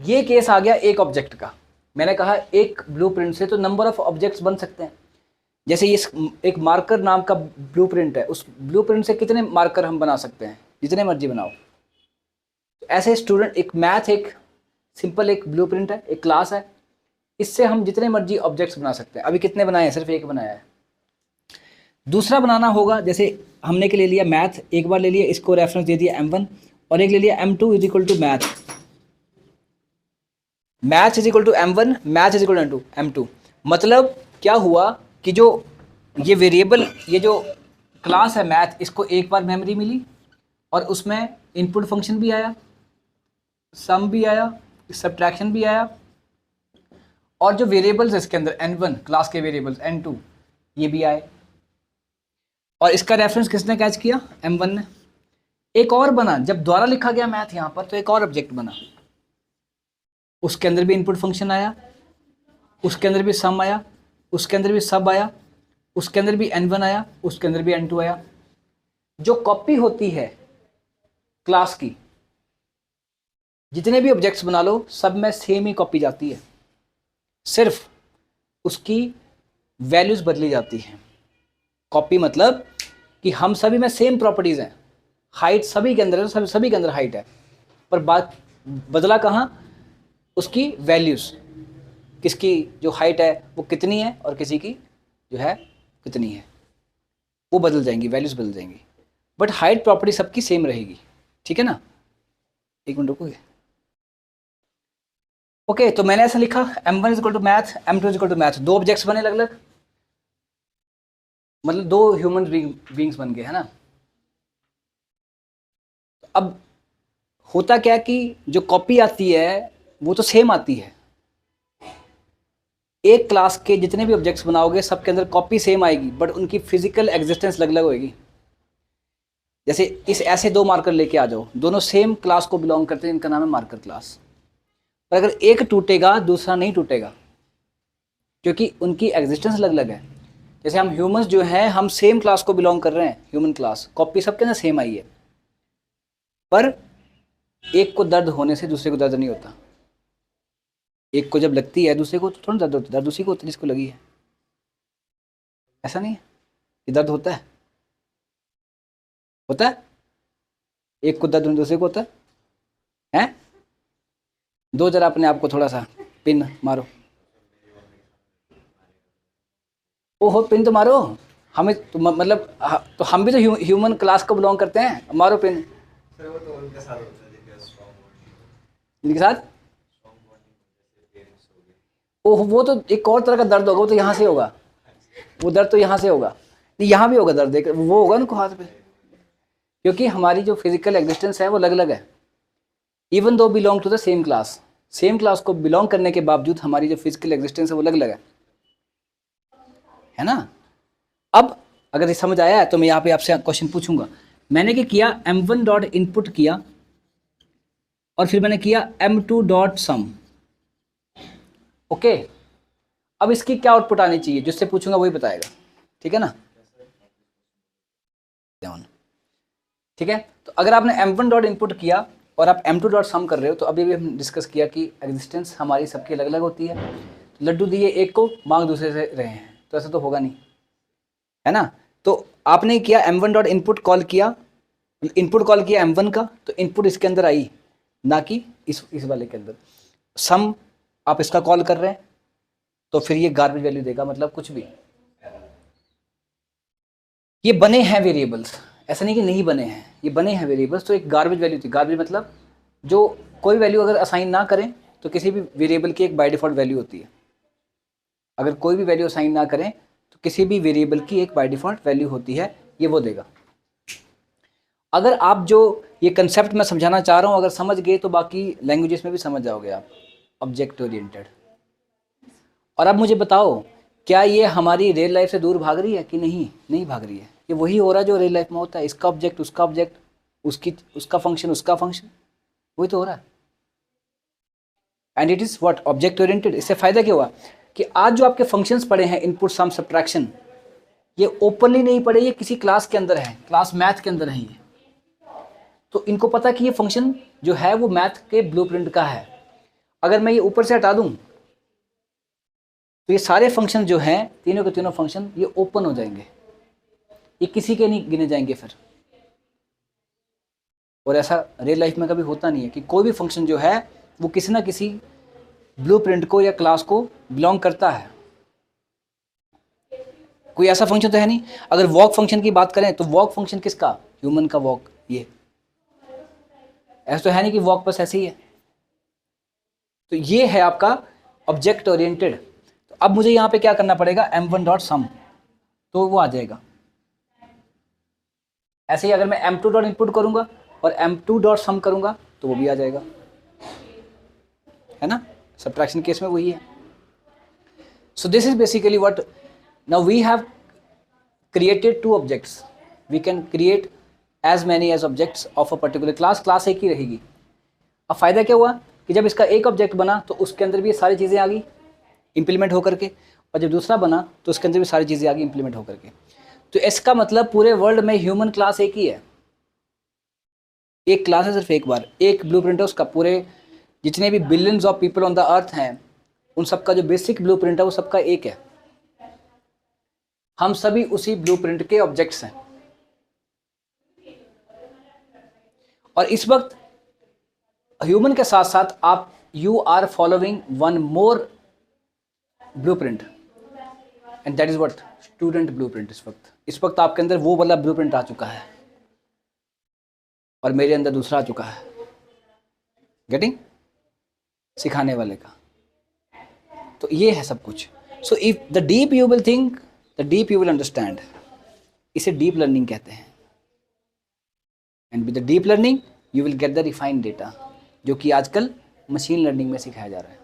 ये केस आ गया एक ऑब्जेक्ट का। मैंने कहा एक ब्लूप्रिंट से तो नंबर ऑफ ऑब्जेक्ट्स बन सकते हैं। जैसे ये एक मार्कर नाम का ब्लूप्रिंट है, उस ब्लूप्रिंट से कितने मार्कर हम बना सकते हैं, जितने मर्जी बनाओ। ऐसे स्टूडेंट, एक मैथ एक सिंपल एक ब्लूप्रिंट है, एक क्लास है, इससे हम जितने मर्जी ऑब्जेक्ट्स बना सकते हैं। अभी कितने बनाए हैं, सिर्फ एक बनाया है। दूसरा बनाना होगा, जैसे हमने के ले लिया मैथ, एक बार ले लिया, इसको रेफरेंस दे दिया m1 और एक ले लिया m2 is equal to math. Math is equal to m1, math is equal to m2। मतलब क्या हुआ कि जो ये वेरिएबल, ये जो क्लास है मैथ, इसको एक बार मेमोरी मिली और उसमें इनपुट फंक्शन भी आया, सम भी आया, सब्ट्रैक्शन भी आया, और जो वेरिएबल्स है इसके अंदर n1 क्लास के वेरिएबल्स, n2 ये भी आए, और इसका रेफरेंस किसने कैच किया, m1 ने। एक और बना, जब द्वारा लिखा गया मैथ यहाँ पर, तो एक और ऑब्जेक्ट बना, उसके अंदर भी इनपुट फंक्शन आया, उसके अंदर भी सम आया, उसके अंदर भी सब आया, उसके अंदर भी n1 आया, उसके अंदर भी n2 आया। जो कॉपी होती है क्लास की, जितने भी ऑब्जेक्ट्स बना लो सब में सेम ही कॉपी जाती है, सिर्फ उसकी वैल्यूज बदली जाती हैं। कॉपी मतलब कि हम सभी में सेम प्रॉपर्टीज हैं, हाइट सभी के अंदर है, सभी के अंदर हाइट है, पर बात बदला कहाँ, उसकी वैल्यूज, किसकी जो हाइट है वो कितनी है और किसी की जो है कितनी है, वो बदल जाएंगी, वैल्यूज बदल जाएंगी, बट हाइट प्रॉपर्टी सबकी सेम रहेगी। ठीक है ना, एक मिनट रुकोगे। ओके, तो मैंने ऐसा लिखा m1 is equal to math, m2 is equal to math, दो ऑब्जेक्ट्स बने अलग अलग, मतलब दो ह्यूमन बीइंग्स बन गए, है ना। अब होता क्या कि जो कॉपी आती है वो तो सेम आती है, एक क्लास के जितने भी ऑब्जेक्ट्स बनाओगे सबके अंदर कॉपी सेम आएगी, बट उनकी फिजिकल एग्जिस्टेंस अलग अलग होगी। जैसे इस ऐसे दो मार्कर लेके आ जाओ, दोनों सेम क्लास को बिलोंग करते हैं, इनका नाम है मार्कर क्लास, पर अगर एक टूटेगा दूसरा नहीं टूटेगा, क्योंकि उनकी एग्जिस्टेंस अलग अलग है। जैसे हम ह्यूमंस जो हैं, हम सेम क्लास को बिलोंग कर रहे हैं, ह्यूमन क्लास, कॉपी सबके अंदर सेम आई है, पर एक को दर्द होने से दूसरे को दर्द नहीं होता। एक को जब लगती है दूसरे को तो थोड़ा दर्द होता है, दर्द उसी को होता है जिसको लगी है। ऐसा नहीं है कि दर्द होता है, होता है, एक को दर्द दूसरे को होता है। दो जरा अपने आप को थोड़ा सा पिन मारो, ओहो पिन तो मारो, हमें तो मतलब तो हम भी तो ह्यूमन क्लास को बिलोंग करते हैं, मारो पिन। वो तो उनके साथ होता है इनके साथ, ओह वो तो एक और तरह का दर्द होगा, वो तो यहाँ से होगा, वो दर्द तो यहाँ से होगा, नहीं यहाँ भी होगा दर्द, वो होगा उनको हाथ पे, क्योंकि हमारी जो फिजिकल एग्जिस्टेंस है वो अलग अलग है। Even though belong to the same class, same class को बिलोंग करने के बावजूद हमारी जो फिजिकल एग्जिस्टेंस है वो अलग अलग है ना। अब अगर ये समझ आया है तो मैं यहाँ पे आपसे क्वेश्चन पूछूंगा। मैंने क्या किया, m1 डॉट इनपुट किया और फिर मैंने किया m2 डॉट सम। ओके, अब इसकी क्या आउटपुट आनी चाहिए, जिससे पूछूंगा वही बताएगा। ठीक है ना, ठीक है। तो अगर आपने m1 डॉट इनपुट किया और आप m2 डॉट सम कर रहे हो, तो अभी भी हम डिस्कस किया कि एग्जिस्टेंस हमारी सबकी अलग अलग होती है। लड्डू दिए एक को, मांग दूसरे से रहे हैं, तो ऐसा तो होगा नहीं, है ना। तो आपने किया m1 डॉट इनपुट कॉल किया, इनपुट कॉल किया m1 का, तो इनपुट इसके अंदर आई, ना कि इस वाले के अंदर। सम आप इसका कॉल कर रहे हैं, तो फिर ये गार्बेज वैल्यू देगा, मतलब कुछ भी। ये बने हैं वेरिएबल्स, ऐसा नहीं कि नहीं बने हैं, ये बने हैं वेरिएबल्स, तो एक गार्बेज वैल्यू थी। गार्बेज मतलब जो कोई वैल्यू अगर असाइन ना करें तो किसी भी वेरिएबल की एक बाय डिफॉल्ट वैल्यू होती है। अगर कोई भी वैल्यू असाइन ना करें तो किसी भी वेरिएबल की एक बाय डिफॉल्ट वैल्यू होती है, ये वो देगा। अगर आप जो ये कंसेप्ट मैं समझाना चाह रहा हूँ अगर समझ गए तो बाकी लैंग्वेजेस में भी समझ जाओगे आप, ऑब्जेक्ट ओरिएंटेड। और अब मुझे बताओ, क्या ये हमारी रियल लाइफ से दूर भाग रही है कि नहीं, नहीं भाग रही है। ये वही हो रहा है जो रियल लाइफ में होता है, इसका ऑब्जेक्ट उसका ऑब्जेक्ट, उसका फंक्शन उसका फंक्शन, वही तो हो रहा है। And it is what, object oriented. इससे फायदा क्या हुआ कि आज जो आपके फंक्शंस पड़े हैं, इनपुट सम सब्ट्रैक्शन, ये ओपनली नहीं पड़े, ये किसी क्लास के अंदर है, क्लास मैथ के अंदर है ये। तो इनको पता कि ये फंक्शन जो है वो मैथ के ब्लूप्रिंट का है। अगर मैं ये ऊपर से हटा दूं तो ये सारे फंक्शन जो हैं, तीनों के तीनों फंक्शन, ये ओपन हो जाएंगे, ये किसी के नहीं गिने जाएंगे फिर। और ऐसा रियल लाइफ में कभी होता नहीं है कि कोई भी फंक्शन जो है वो किसी ना किसी ब्लूप्रिंट को या क्लास को बिलोंग करता है। कोई ऐसा फंक्शन तो है नहीं। अगर वॉक फंक्शन की बात करें तो वॉक फंक्शन किसका? ह्यूमन का वॉक। ये ऐसा तो है नहीं कि वॉक बस ऐसे ही है। तो ये है आपका ऑब्जेक्ट ओरिएंटेड। तो अब मुझे यहाँ पे क्या करना पड़ेगा? m1.sum, तो वो आ जाएगा। ऐसे ही अगर मैं m2 इनपुट करूंगा और m2.sum करूंगा तो वो भी आ जाएगा, है ना। सब्ट्रैक्शन केस में वही है। So this is basically what now we have created two objects. We can create as many as objects of a particular class. Class एक ही रहेगी। अब फायदा क्या हुआ कि जब इसका एक ऑब्जेक्ट बना तो उसके अंदर भी ये सारी चीज़ें आ गई इंप्लीमेंट होकर के, और जब दूसरा बना तो उसके अंदर भी सारी चीज़ें आ गई इंप्लीमेंट होकर के। तो इसका मतलब पूरे वर्ल्ड में ह्यूमन क्लास एक ही है। एक क्लास है सिर्फ एक बार, एक ब्लूप्रिंट है उसका। पूरे जितने भी billions of people on the earth हैं उन सबका जो बेसिक ब्लूप्रिंट है वो सबका एक है। हम सभी उसी ब्लूप्रिंट के ऑब्जेक्ट्स हैं। और इस वक्त ह्यूमन के साथ साथ आप you are following one more blueprint and that is what student blueprint. इस वक्त आपके अंदर वो वाला ब्लूप्रिंट आ चुका है और मेरे अंदर दूसरा आ चुका है, गेटिंग, सिखाने वाले का। तो ये है सब कुछ। So if the deep you will think, the deep you will understand. इसे डीप लर्निंग कहते हैं। And with the deep learning you will get the refined data, जो कि आजकल मशीन लर्निंग में सिखाया जा रहा है।